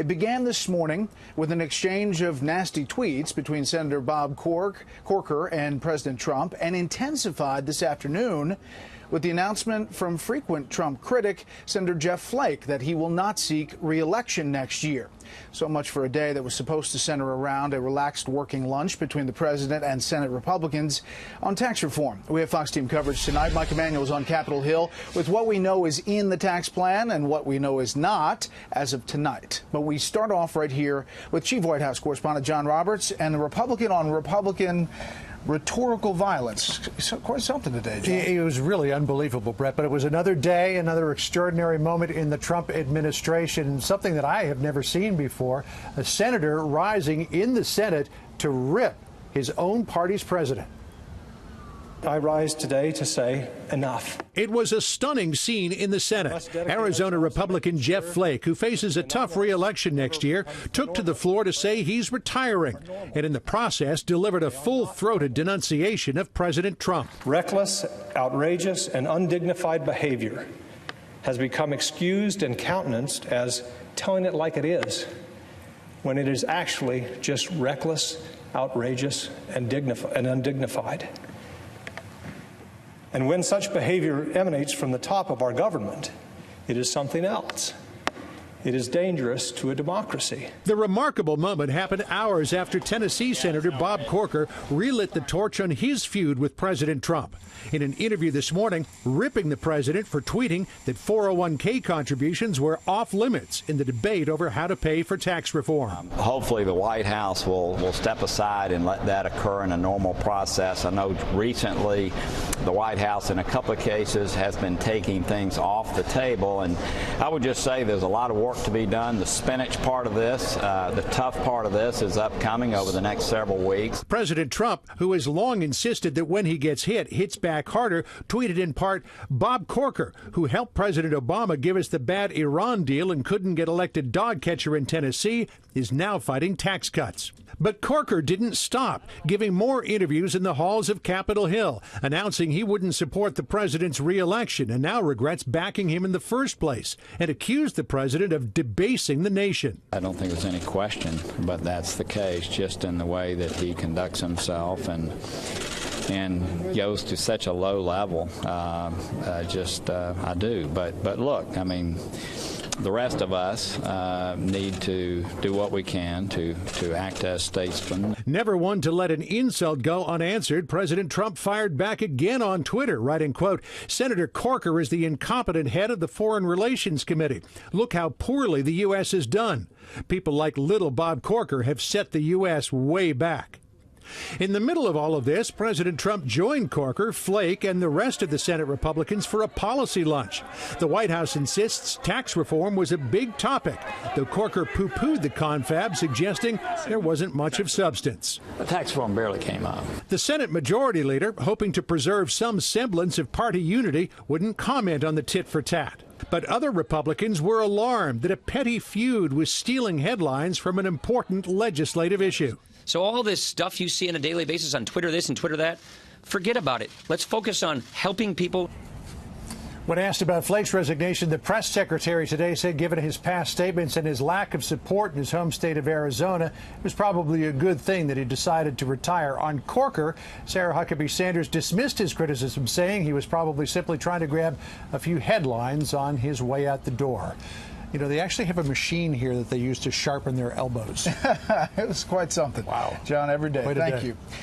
It began this morning with an exchange of nasty tweets between Senator Bob Corker and President Trump, and intensified this afternoon with the announcement from frequent Trump critic Senator Jeff Flake that he will not seek re-election next year. So much for a day that was supposed to center around a relaxed working lunch between the president and Senate Republicans on tax reform. We have Fox team coverage tonight. Mike Emanuel is on Capitol Hill with what we know is in the tax plan and what we know is not as of tonight. But we start off right here with Chief White House correspondent John Roberts and the Republican on Republican rhetorical violence. Quite something today, John. It was really unbelievable, Brett, but it was another day, another extraordinary moment in the Trump administration, something that I have never seen before. A senator rising in the Senate to rip his own party's president. I rise today to say enough. It was a stunning scene in the Senate. Arizona Republican Jeff Flake, who faces a tough re-election next year, took to the floor to say he's retiring, and in the process delivered a full-throated denunciation of President Trump. Reckless, outrageous, and undignified behavior has become excused and countenanced as telling it like it is, when it is actually just reckless, outrageous, and undignified. And when such behavior emanates from the top of our government, it is something else. It is dangerous to a democracy. The remarkable moment happened hours after Tennessee Senator Bob Corker relit the torch on his feud with President Trump. In an interview this morning, ripping the president for tweeting that 401k contributions were off limits in the debate over how to pay for tax reform. Hopefully the White House will step aside and let that occur in a normal process. I know recently the White House in a couple of cases has been taking things off the table, and I would just say there's a lot of work to be done. The spinach part of this, the tough part of this is upcoming over the next several weeks. President Trump, who has long insisted that when he gets hits back harder, tweeted in part, Bob Corker, who helped President Obama give us the bad Iran deal and couldn't get elected dog catcher in Tennessee, is now fighting tax cuts. But Corker didn't stop, giving more interviews in the halls of Capitol Hill, announcing he wouldn't support the president's re-election and now regrets backing him in the first place, and accused the president of debasing the nation. I don't think there's any question, but that's the case, just in the way that he conducts himself and goes to such a low level. I do. But look, I mean, the rest of us need to do what we can to act as statesmen. Never one to let an insult go unanswered, President Trump fired back again on Twitter, writing, quote, Senator Corker is the incompetent head of the Foreign Relations Committee. Look how poorly the U.S. has done. People like little Bob Corker have set the U.S. way back. In the middle of all of this, President Trump joined Corker, Flake, and the rest of the Senate Republicans for a policy lunch. The White House insists tax reform was a big topic, though Corker poo-pooed the confab, suggesting there wasn't much of substance. The tax reform barely came up. The Senate Majority Leader, hoping to preserve some semblance of party unity, wouldn't comment on the tit-for-tat. But other Republicans were alarmed that a petty feud was stealing headlines from an important legislative issue. So all this stuff you see on a daily basis on Twitter this and Twitter that, forget about it. Let's focus on helping people. When asked about Flake's resignation, the press secretary today said given his past statements and his lack of support in his home state of Arizona, it was probably a good thing that he decided to retire. On Corker, Sarah Huckabee Sanders dismissed his criticism, saying he was probably simply trying to grab a few headlines on his way out the door. You know, they actually have a machine here that they use to sharpen their elbows. It was quite something. Wow. John, every day. Thank you.